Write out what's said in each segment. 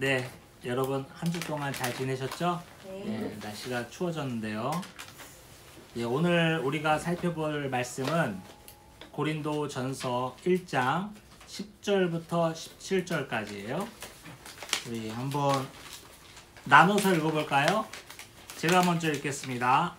네, 여러분 한 주 동안 잘 지내셨죠? 네, 날씨가 추워졌는데요. 네, 오늘 우리가 살펴볼 말씀은 고린도전서 1장 10절부터 17절까지예요. 우리 한번 나눠서 읽어볼까요? 제가 먼저 읽겠습니다.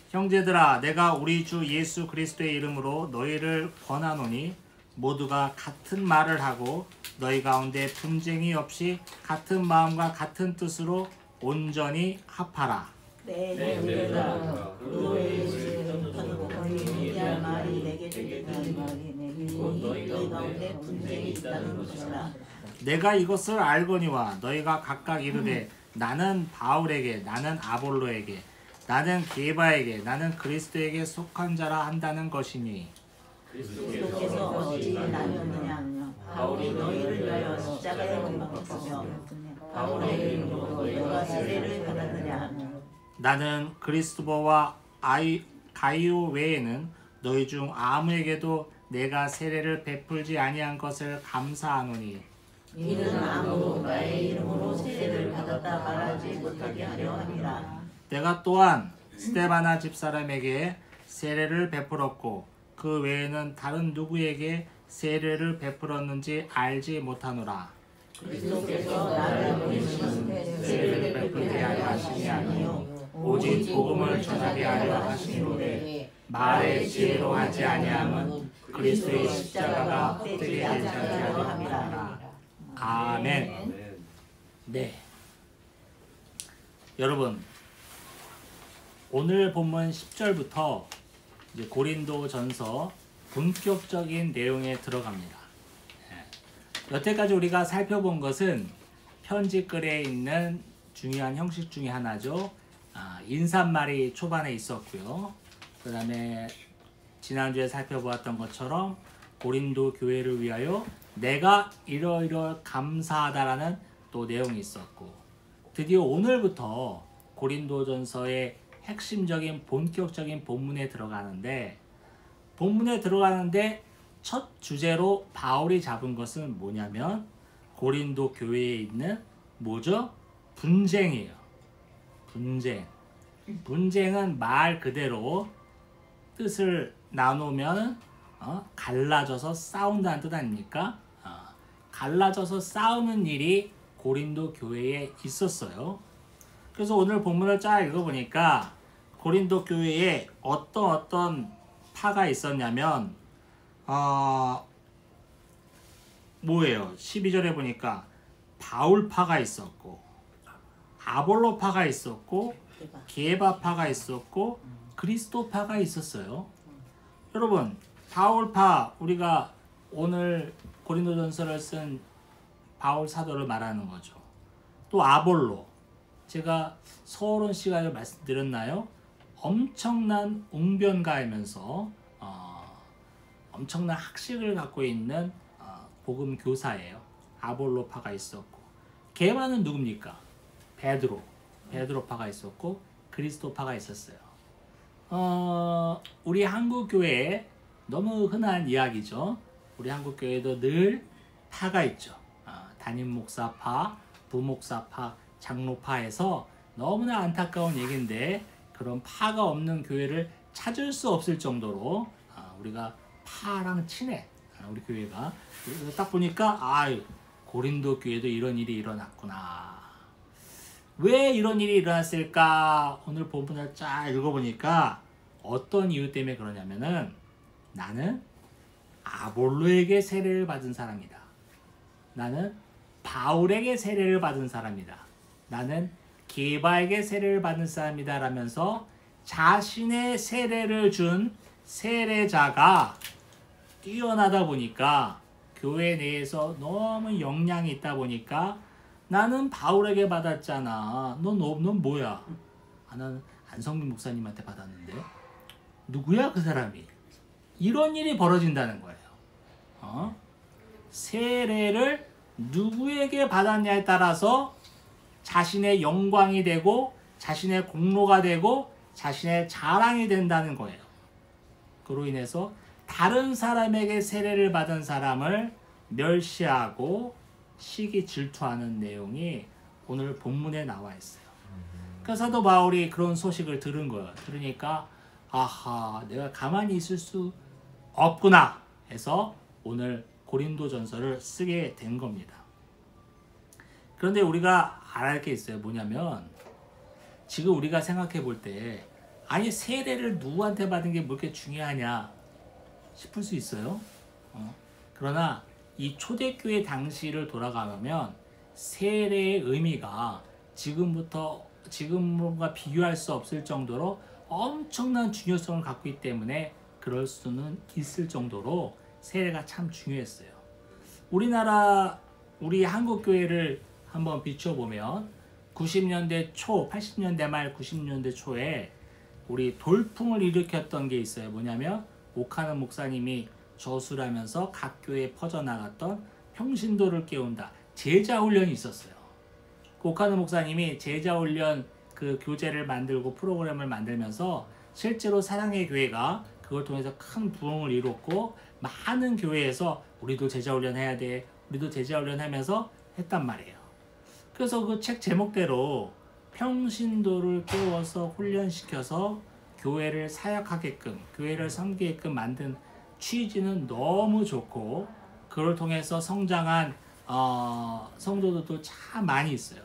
형제들아, 내가 우리 주 예수 그리스도의 이름으로 너희를 권하노니 모두가 같은 말을 하고 너희 가운데 분쟁이 없이 같은 마음과 같은 뜻으로 온전히 합하라. 내 형제들아, 그리스도의 이름으로 너희에 말이 내게 들리니 너희 가운데 분쟁이 있다는 것이라. 내가 이것을 알거니와 너희가 각각 이르되 나는 바울에게, 나는 아볼로에게, 나는 게바에게, 나는 그리스도에게 속한 자라 한다는 것이니 그리스도께서 어찌 나뉘었느냐. 바울이 너희를 위하여 십자가에 못 박혔으며 바울의 이름으로 너희가 세례를 받았느냐. 나는 그리스도와 가이오 외에는 너희 중 아무에게도 내가 세례를 베풀지 아니한 것을 감사하노니 이는 아무도 나의 이름으로 세례를 받았다 말하지 못하게 하려 함이라. 내가 또한 스데바나 집사람에게 세례를 베풀었고 그 외에는 다른 누구에게 세례를 베풀었는지 알지 못하노라. 그리스도께서 나를 보내시는 세례를 베풀게 하려 하심이 아니요 오직 복음을 전하게 하려 하시노되 말의 지혜로 하지 아니함은 그리스도의 십자가가 헛되게 하지 않게 하려 함이라. 아멘. 네, 여러분, 오늘 본문 10절부터 이제 고린도전서 본격적인 내용에 들어갑니다. 여태까지 우리가 살펴본 것은 편지글에 있는 중요한 형식 중에 하나죠. 인사말이 초반에 있었고요. 그 다음에 지난주에 살펴보았던 것처럼 고린도 교회를 위하여 내가 이러이러 감사하다라는 또 내용이 있었고, 드디어 오늘부터 고린도전서의 핵심적인 본격적인 본문에 들어가는데 첫 주제로 바울이 잡은 것은 뭐냐면 고린도 교회에 있는 뭐죠? 분쟁이에요. 분쟁은 말 그대로 뜻을 나누면 갈라져서 싸운다는 뜻 아닙니까? 갈라져서 싸우는 일이 고린도 교회에 있었어요. 그래서 오늘 본문을 쫙 읽어보니까 고린도 교회에 어떤 파가 있었냐면 뭐예요? 12절에 보니까 바울파가 있었고 아볼로파가 있었고 게바파가 있었고 그리스도파가 있었어요. 여러분, 바울파, 우리가 오늘 고린도전서를 쓴 바울 사도를 말하는 거죠. 또 아볼로, 제가 서론 시간에 말씀드렸나요? 엄청난 웅변가이면서 엄청난 학식을 갖고 있는 복음 교사예요. 아볼로파가 있었고, 게바는 누굽니까? 베드로파가 있었고 그리스도파가 있었어요. 우리 한국 교회에 너무 흔한 이야기죠. 우리 한국 교회도 늘 파가 있죠. 담임 목사파, 부목사파, 장로파에서 너무나 안타까운 얘기인데 그런 파가 없는 교회를 찾을 수 없을 정도로 우리가 파랑 친해. 우리 교회가. 그래서 딱 보니까 고린도 교회도 이런 일이 일어났구나. 왜 이런 일이 일어났을까? 오늘 본문을 쫙 읽어보니까 어떤 이유 때문에 그러냐면은 나는 아볼로에게 세례를 받은 사람이다. 나는 바울에게 세례를 받은 사람이다. 나는 게바에게 세례를 받은 사람이다 라면서 자신의 세례를 준 세례자가 뛰어나다 보니까 교회 내에서 너무 역량이 있다 보니까 나는 바울에게 받았잖아. 넌 뭐야? 나는 안성민 목사님한테 받았는데. 누구야 그 사람이? 이런 일이 벌어진다는 거예요. 세례를 누구에게 받았냐에 따라서 자신의 영광이 되고 자신의 공로가 되고 자신의 자랑이 된다는 거예요. 그로 인해서 다른 사람에게 세례를 받은 사람을 멸시하고 시기 질투하는 내용이 오늘 본문에 나와 있어요. 그래서 사도 바울이 그런 소식을 들은 거예요. 들으니까 아하, 내가 가만히 있을 수 없구나 해서 오늘 고린도전서를 쓰게 된 겁니다. 그런데 우리가 알아야 할 게 있어요. 뭐냐면 지금 우리가 생각해 볼 때 아니 세례를 누구한테 받은 게 뭐 그렇게 중요하냐 싶을 수 있어요. 그러나 이 초대교회 당시를 돌아가면 세례의 의미가 지금과 비교할 수 없을 정도로 엄청난 중요성을 갖고 있기 때문에 그럴 수는 있을 정도로 세례가 참 중요했어요. 우리 한국교회를 한번 비춰보면 90년대 초, 80년대 말 90년대 초에 우리 돌풍을 일으켰던 게 있어요. 뭐냐면 오카노 목사님이 저술하면서 각 교회에 퍼져나갔던 평신도를 깨운다. 제자훈련이 있었어요. 오카노 목사님이 제자훈련 그 교재를 만들고 프로그램을 만들면서 실제로 사랑의 교회가 그걸 통해서 큰 부흥을 이뤘고 많은 교회에서 우리도 제자훈련 해야 돼. 우리도 제자훈련 하면서 했단 말이에요. 그래서 그 책 제목대로 평신도를 깨워서 훈련시켜서 교회를 사역하게끔 교회를 섬기게끔 만든 취지는 너무 좋고 그걸 통해서 성장한 성도들도 참 많이 있어요.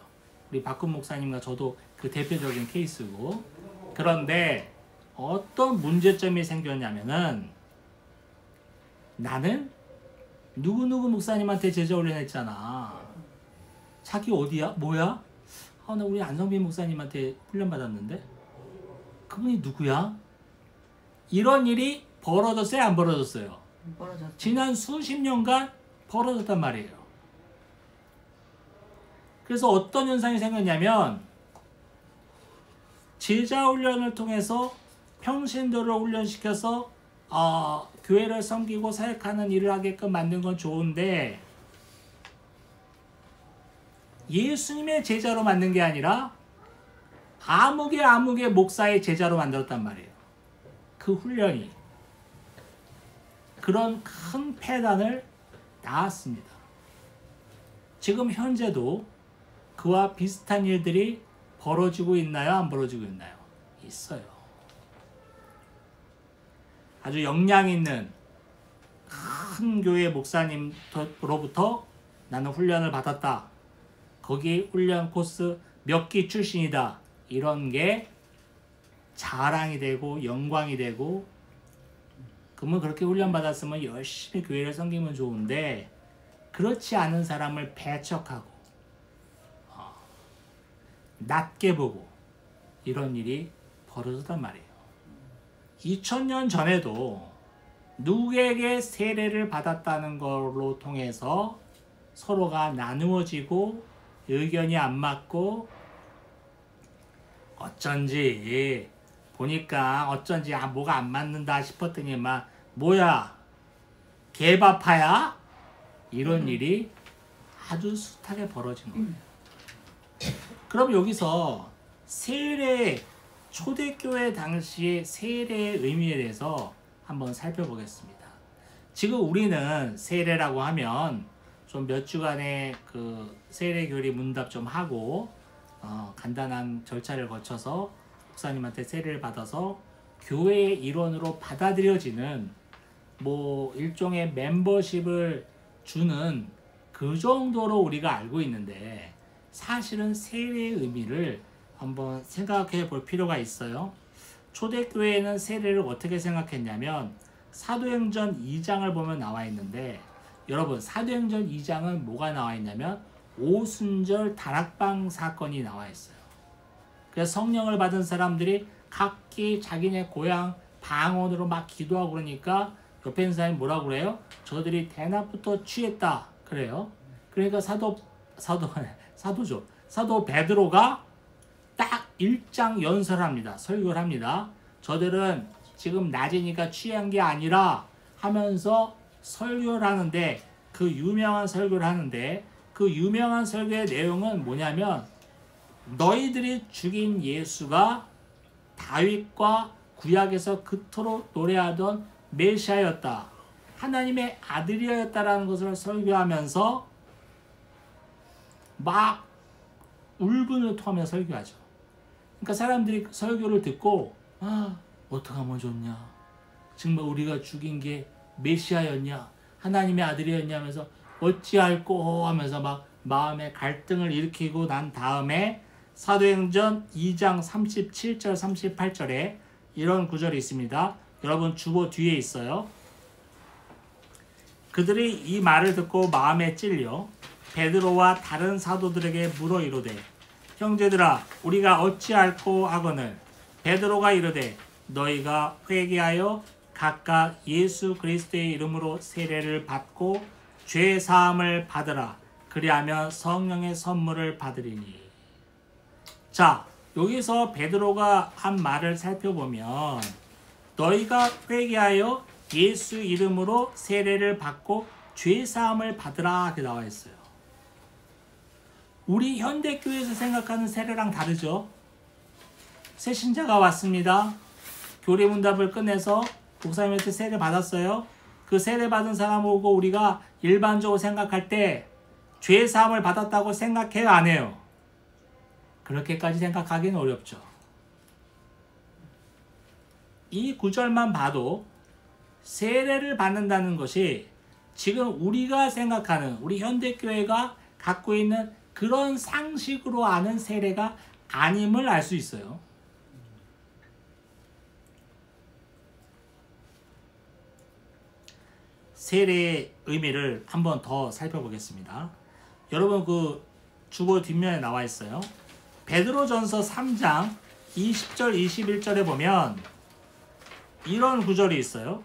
우리 박근 목사님과 저도 그 대표적인 케이스고 그런데 어떤 문제점이 생겼냐면은 나는 누구누구 목사님한테 제자훈련 했잖아. 자기 어디야? 뭐야? 나 우리 안성빈 목사님한테 훈련받았는데 그분이 누구야? 이런 일이 벌어졌어요? 안 벌어졌어요? 벌어졌어요. 지난 수십 년간 벌어졌단 말이에요. 그래서 어떤 현상이 생겼냐면 제자훈련을 통해서 평신도를 훈련시켜서 교회를 섬기고 사역하는 일을 하게끔 만든 건 좋은데 예수님의 제자로 만든 게 아니라 아무개 목사의 제자로 만들었단 말이에요. 그 훈련이 그런 큰 폐단을 낳았습니다. 지금 현재도 그와 비슷한 일들이 벌어지고 있나요? 안 벌어지고 있나요? 있어요. 아주 역량 있는 큰 교회 목사님으로부터 나는 훈련을 받았다. 거기 훈련 코스 몇 기 출신이다. 이런 게 자랑이 되고 영광이 되고 그러면 그렇게 훈련받았으면 열심히 교회를 섬기면 좋은데 그렇지 않은 사람을 배척하고 낮게 보고 이런 일이 벌어졌단 말이에요. 2000년 전에도 누구에게 세례를 받았다는 걸로 통해서 서로가 나누어지고 의견이 안 맞고 어쩐지 뭐가 안 맞는다 싶었더니만 뭐야 개바파야? 이런 일이 아주 숱하게 벌어진 거예요. 그럼 여기서 세례 초대교회 당시의 세례의 의미에 대해서 한번 살펴보겠습니다. 지금 우리는 세례라고 하면 좀 몇 주간의 그 세례교리 문답 좀 하고 간단한 절차를 거쳐서 목사님한테 세례를 받아서 교회의 일원으로 받아들여지는 뭐 일종의 멤버십을 주는 그 정도로 우리가 알고 있는데 사실은 세례의 의미를 한번 생각해 볼 필요가 있어요. 초대교회는 세례를 어떻게 생각했냐면 사도행전 2장을 보면 나와 있는데 여러분 사도행전 2장은 뭐가 나와 있냐면 오순절 다락방 사건이 나와 있어요. 그래서 성령을 받은 사람들이 각기 자기네 고향 방언으로 막 기도하고 그러니까 옆에 있는 사람이 뭐라고 그래요? 저들이 대낮부터 취했다 그래요. 그러니까 사도 베드로가 딱 1장 연설합니다. 설교를 합니다. 저들은 지금 낮이니까 취한 게 아니라 하면서 설교를 하는데 그 유명한 설교를 하는데 그 유명한 설교의 내용은 뭐냐면 너희들이 죽인 예수가 다윗과 구약에서 그토록 노래하던 메시아였다. 하나님의 아들이었다라는 것을 설교하면서 막 울분을 토하면서 설교하죠. 그러니까 사람들이 설교를 듣고 어떡하면 좋냐, 정말 우리가 죽인 게 메시아였냐, 하나님의 아들이었냐 하면서 어찌할꼬 하면서 막 마음의 갈등을 일으키고 난 다음에 사도행전 2장 37절 38절에 이런 구절이 있습니다. 여러분 주보 뒤에 있어요. 그들이 이 말을 듣고 마음에 찔려 베드로와 다른 사도들에게 물어 이르되 형제들아 우리가 어찌할꼬 하거늘 베드로가 이르되 너희가 회개하여 각각 예수 그리스도의 이름으로 세례를 받고 죄 사함을 받으라. 그리하면 성령의 선물을 받으리니. 자, 여기서 베드로가 한 말을 살펴보면 너희가 회개하여 예수 이름으로 세례를 받고 죄 사함을 받으라 이렇게 나와 있어요. 우리 현대교회에서 생각하는 세례랑 다르죠. 새 신자가 왔습니다. 교리 문답을 끝내서 목사님한테 세례 받았어요. 그 세례 받은 사람 오고 우리가 일반적으로 생각할 때 죄 사함을 받았다고 생각해요, 안 해요? 그렇게까지 생각하기는 어렵죠. 이 구절만 봐도 세례를 받는다는 것이 지금 우리가 생각하는 우리 현대교회가 갖고 있는 그런 상식으로 아는 세례가 아님을 알 수 있어요. 세례의 의미를 한번 더 살펴보겠습니다. 여러분 그 주보 뒷면에 나와 있어요. 베드로전서 3장 20절 21절에 보면 이런 구절이 있어요.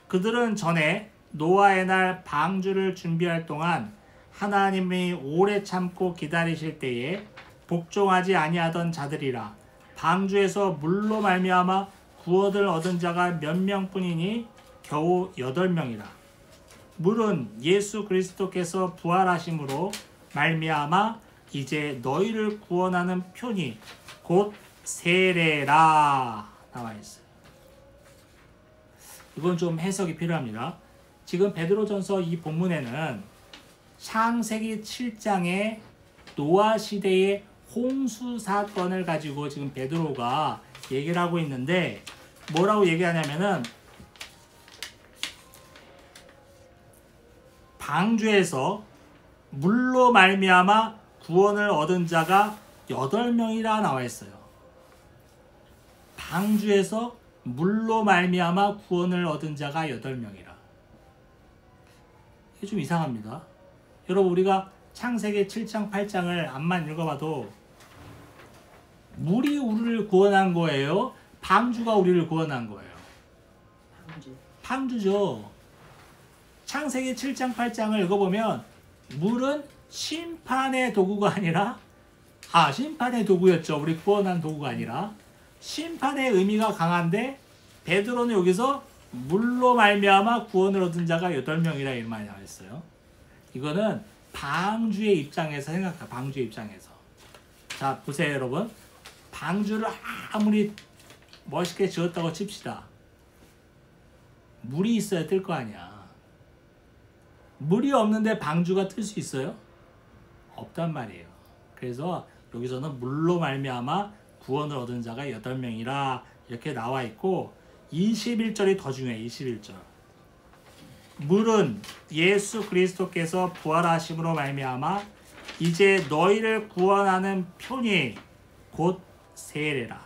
그들은 전에 노아의 날 방주를 준비할 동안 하나님이 오래 참고 기다리실 때에 복종하지 아니하던 자들이라. 방주에서 물로 말미암아 구원을 얻은 자가 몇 명뿐이니 겨우 8명이라. 물은 예수 그리스도께서 부활하심으로 말미암아 이제 너희를 구원하는 표니 곧 세례라 나와 있어요. 이건 좀 해석이 필요합니다. 지금 베드로전서 이 본문에는 창세기 7장의 노아 시대의 홍수 사건을 가지고 지금 베드로가 얘기를 하고 있는데 뭐라고 얘기하냐면은 방주에서 물로 말미암아 구원을 얻은 자가 8명이라 나와 있어요. 방주에서 물로 말미암아 구원을 얻은 자가 8명이라. 이게 좀 이상합니다. 여러분 우리가 창세기 7장 8장을 암만 읽어봐도 물이 우리를 구원한 거예요? 방주가 우리를 구원한 거예요? 방주죠. 창세기 7장 8장을 읽어보면 물은 심판의 도구가 아니라 심판의 도구였죠. 우리 구원한 도구가 아니라 심판의 의미가 강한데 베드로는 여기서 물로 말미암아 구원을 얻은 자가 8명이라 이 말이 나와 있어요. 이거는 방주의 입장에서 생각해요. 방주의 입장에서. 자 보세요 여러분. 방주를 아무리 멋있게 지었다고 칩시다. 물이 있어야 뜰 거 아니야. 물이 없는데 방주가 뜰 수 있어요? 없단 말이에요. 그래서 여기서는 물로 말미암아 구원을 얻은 자가 8명이라 이렇게 나와 있고 21절이 더 중요해. 21절. 물은 예수 그리스도께서 부활하심으로 말미암아 이제 너희를 구원하는 표니 곧 세례라.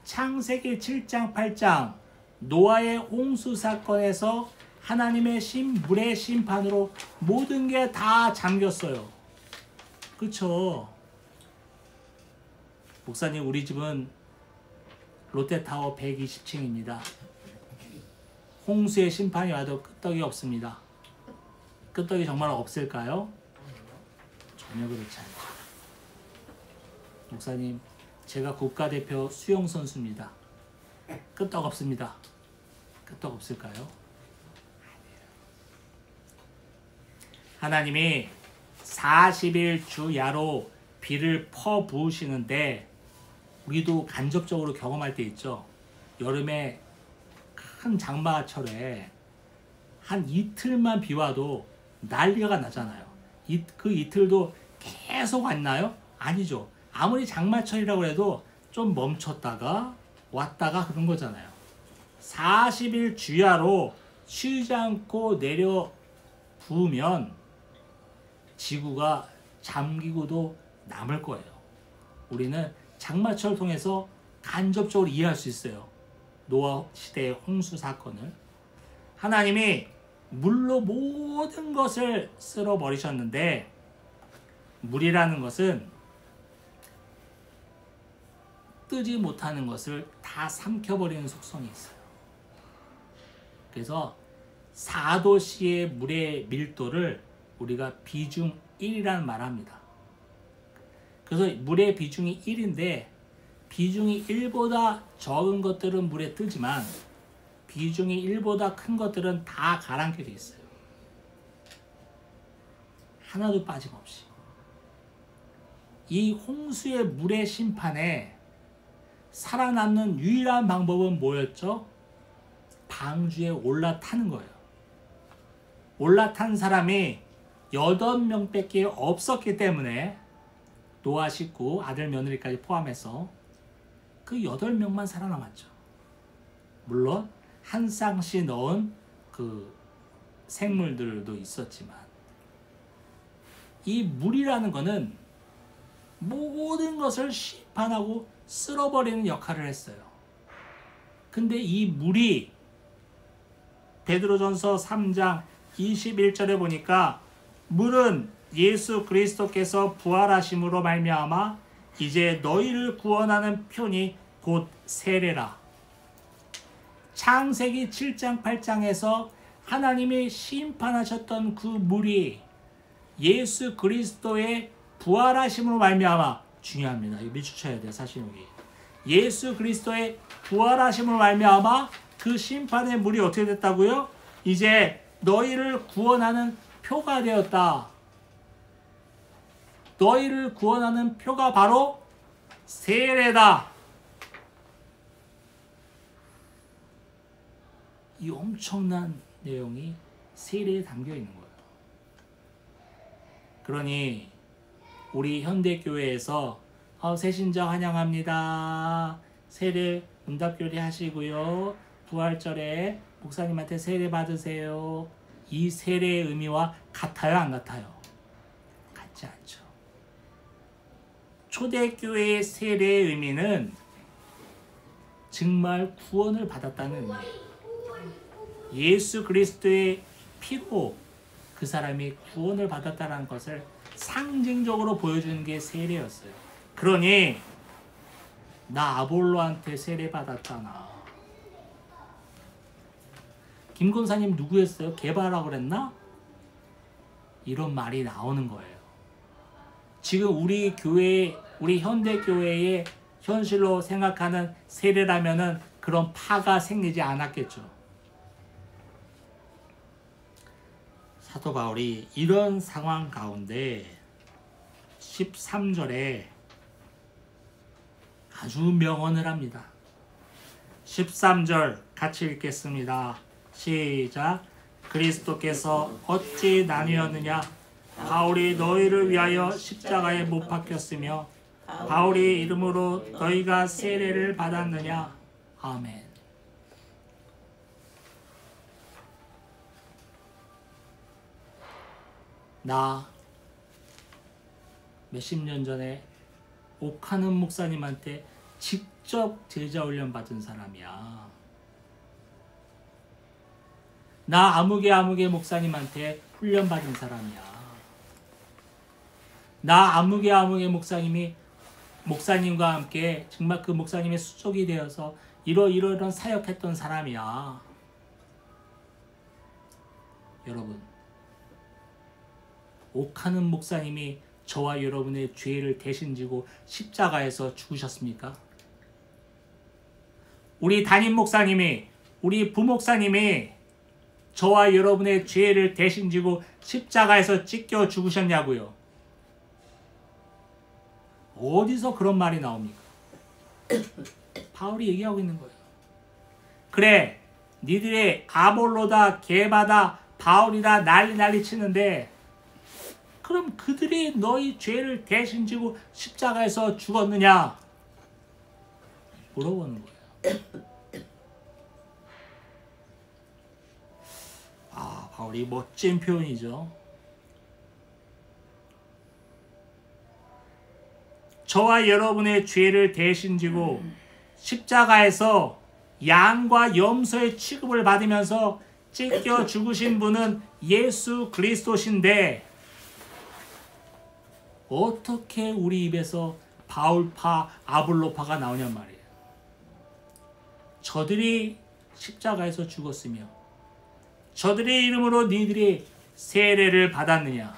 창세기 7장 8장 노아의 홍수 사건에서 하나님의 물의 심판으로 모든 게 다 잠겼어요. 그쵸? 목사님 우리 집은 롯데타워 120층입니다. 홍수의 심판이 와도 끄떡이 없습니다. 끄떡이 정말 없을까요? 전혀 그렇지 않죠. 목사님 제가 국가대표 수영선수입니다. 끄떡 없습니다. 끄떡 없을까요? 하나님이 40일 주야로 비를 퍼부으시는데 우리도 간접적으로 경험할 때 있죠. 여름에 큰 장마철에 한 이틀만 비 와도 난리가 나잖아요. 그 이틀도 계속 왔나요? 아니죠. 아무리 장마철이라고 해도 좀 멈췄다가 왔다가 그런 거잖아요. 40일 주야로 쉬지 않고 내려 부으면 지구가 잠기고도 남을 거예요. 우리는 장마철을 통해서 간접적으로 이해할 수 있어요. 노아 시대의 홍수 사건을. 하나님이 물로 모든 것을 쓸어버리셨는데 물이라는 것은 뜨지 못하는 것을 다 삼켜버리는 속성이 있어요. 그래서 4도씨의 물의 밀도를 우리가 비중 1이라는 말을 합니다. 그래서 물의 비중이 1인데 비중이 1보다 적은 것들은 물에 뜨지만 비중이 1보다 큰 것들은 다 가라앉게 돼 있어요. 하나도 빠짐없이. 이 홍수의 물의 심판에 살아남는 유일한 방법은 뭐였죠? 방주에 올라타는 거예요. 올라탄 사람이 8명밖에 없었기 때문에 노아 식구, 아들 며느리까지 포함해서 그 8명만 살아남았죠. 물론 한 쌍씩 넣은 그 생물들도 있었지만 이 물이라는 거는 모든 것을 심판하고 쓸어버리는 역할을 했어요. 근데 이 물이 베드로전서 3장 21절에 보니까 물은 예수 그리스도께서 부활하심으로 말미암아 이제 너희를 구원하는 편이 곧 세례라. 창세기 7장 8장에서 하나님이 심판하셨던 그 물이 예수 그리스도의 부활하심으로 말미암아, 중요합니다. 이거 밀주쳐야 돼요. 사실 여기 예수 그리스도의 부활하심으로 말미암아 그 심판의 물이 어떻게 됐다고요? 이제 너희를 구원하는 표가 되었다. 너희를 구원하는 표가 바로 세례다. 이 엄청난 내용이 세례에 담겨 있는 거예요. 그러니 우리 현대교회에서 새신자 환영합니다. 세례 응답교리 하시고요. 부활절에 목사님한테 세례 받으세요. 이 세례의 의미와 같아요? 안 같아요? 같지 않죠. 초대교회의 세례의 의미는 정말 구원을 받았다는 의미예요. 예수 그리스도의 피로 그 사람이 구원을 받았다는 것을 상징적으로 보여주는 게 세례였어요. 그러니 나 아볼로한테 세례 받았잖아. 김 권사님 누구였어요? 개바라고 그랬나? 이런 말이 나오는 거예요. 지금 우리 교회, 우리 현대교회의 현실로 생각하는 세례라면은 그런 파가 생기지 않았겠죠. 사도 바울이 이런 상황 가운데 13절에 아주 명언을 합니다. 13절 같이 읽겠습니다. 시작. 그리스도께서 어찌 나뉘었느냐? 바울이 너희를 위하여 십자가에 못 박혔으며 바울의 이름으로 너희가 세례를 받았느냐? 아멘. 나 몇십 년 전에 옥하는 목사님한테 직접 제자 훈련 받은 사람이야. 나 아무개 목사님한테 훈련 받은 사람이야. 나 아무개 목사님과 함께 정말 그 목사님의 수족이 되어서 이런 사역했던 사람이야. 여러분, 옥하는 목사님이 저와 여러분의 죄를 대신 지고 십자가에서 죽으셨습니까? 우리 담임 목사님이, 우리 부목사님이 저와 여러분의 죄를 대신 지고 십자가에서 찢겨 죽으셨냐고요? 어디서 그런 말이 나옵니까? 바울이 얘기하고 있는 거예요. 그래, 니들의 아볼로다, 게바다, 바울이다 난리 치는데 그럼 그들이 너희 죄를 대신 지고 십자가에서 죽었느냐? 물어보는 거예요. 바울이 멋진 표현이죠. 저와 여러분의 죄를 대신 지고 십자가에서 양과 염소의 취급을 받으면서 찢겨 죽으신 분은 예수 그리스도신데 어떻게 우리 입에서 바울파, 아볼로파가 나오냔 말이에요. 저들이 십자가에서 죽었으며 저들의 이름으로 너희들이 세례를 받았느냐?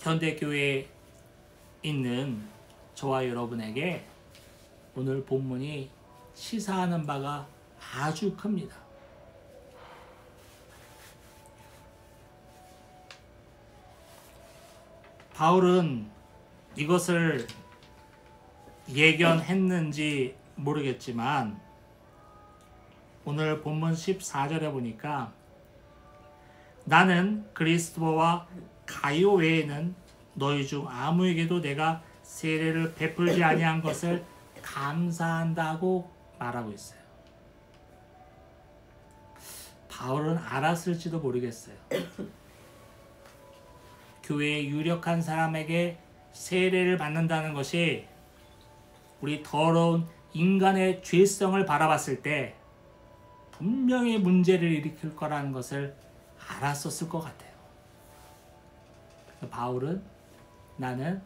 현대교회에 있는 저와 여러분에게 오늘 본문이 시사하는 바가 아주 큽니다. 바울은 이것을 예견했는지 모르겠지만 오늘 본문 14절에 보니까 나는 그리스도와 가요 외에는 너희 중 아무에게도 내가 세례를 베풀지 아니한 것을 감사한다고 말하고 있어요. 바울은 알았을지도 모르겠어요. 교회의 유력한 사람에게 세례를 받는다는 것이 우리 더러운 인간의 죄성을 바라봤을 때 분명히 문제를 일으킬 거라는 것을 알았었을 것 같아요. 바울은 나는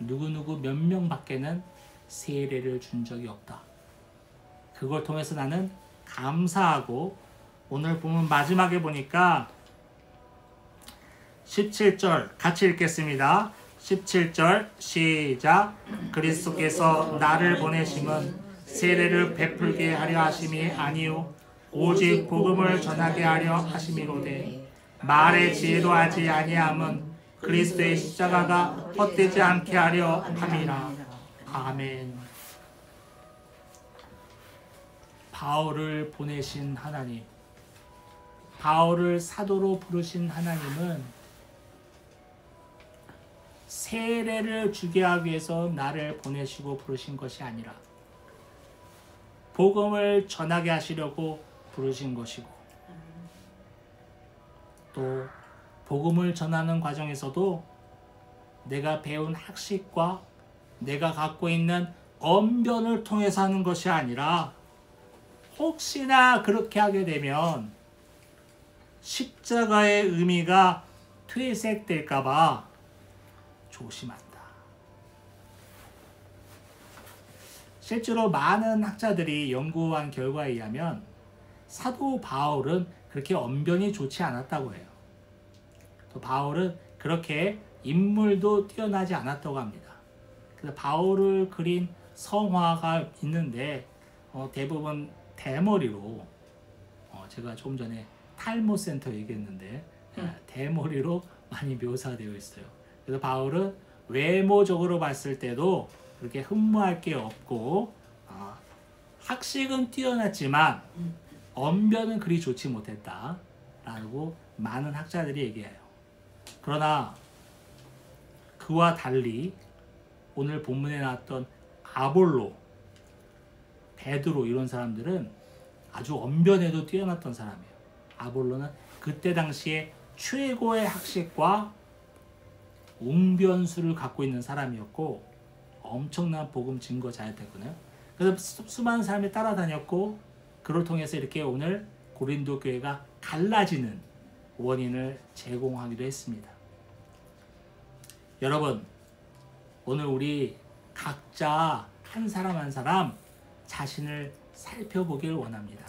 누구누구 몇 명밖에는 세례를 준 적이 없다. 그걸 통해서 나는 감사하고 오늘 보면 마지막에 보니까 17절 같이 읽겠습니다. 17절 시작. 그리스도께서 나를 보내심은 세례를 베풀게 하려 하심이 아니요 오직 복음을 전하게 하려 하심이로되 말의 지혜로 하지 아니함은 그리스도의 십자가가 헛되지 않게 하려 함이라. 아멘. 바울을 보내신 하나님, 바울을 사도로 부르신 하나님은 세례를 주게 하기 위해서 나를 보내시고 부르신 것이 아니라 복음을 전하게 하시려고 부르신 것이고 또 복음을 전하는 과정에서도 내가 배운 학식과 내가 갖고 있는 언변을 통해서 하는 것이 아니라 혹시나 그렇게 하게 되면 십자가의 의미가 퇴색될까 봐 조심한다. 실제로 많은 학자들이 연구한 결과에 의하면 사도 바울은 그렇게 언변이 좋지 않았다고 해요. 또 바울은 그렇게 인물도 뛰어나지 않았다고 합니다. 그래서 바울을 그린 성화가 있는데 대부분 대머리로 제가 조금 전에 탈모센터 얘기했는데 대머리로 많이 묘사되어 있어요. 그래서 바울은 외모적으로 봤을 때도 그렇게 흠모할 게 없고 학식은 뛰어났지만 언변은 그리 좋지 못했다라고 많은 학자들이 얘기해요. 그러나 그와 달리 오늘 본문에 나왔던 아볼로, 베드로 이런 사람들은 아주 언변에도 뛰어났던 사람이에요. 아볼로는 그때 당시에 최고의 학식과 웅변수를 갖고 있는 사람이었고 엄청난 복음 증거자였거든요. 그래서 수많은 사람이 따라다녔고 그를 통해서 이렇게 오늘 고린도 교회가 갈라지는 원인을 제공하기도 했습니다. 여러분, 오늘 우리 각자 한 사람 한 사람 자신을 살펴보길 원합니다.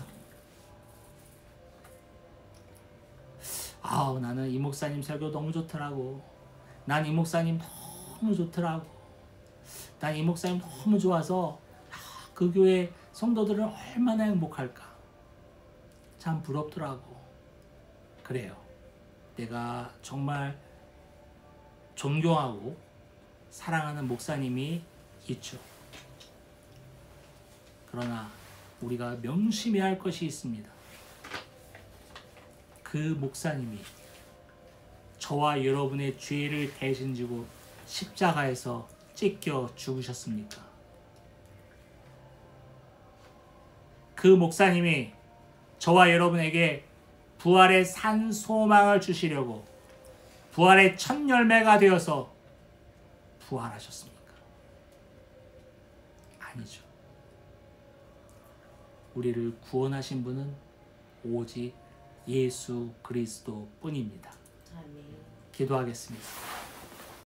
나는 이 목사님 설교 너무 좋더라고. 난 이 목사님 너무 좋더라고. 난 이 목사님 너무 좋아서 그 교회 성도들은 얼마나 행복할까. 참 부럽더라고. 그래요. 내가 정말 존경하고 사랑하는 목사님이 있죠. 그러나 우리가 명심해야 할 것이 있습니다. 그 목사님이 저와 여러분의 죄를 대신 지고 십자가에서 찢겨 죽으셨습니까? 그 목사님이 저와 여러분에게 부활의 산 소망을 주시려고 부활의 첫 열매가 되어서 부활하셨습니까? 아니죠. 우리를 구원하신 분은 오직 예수 그리스도 뿐입니다. 아멘. 기도하겠습니다.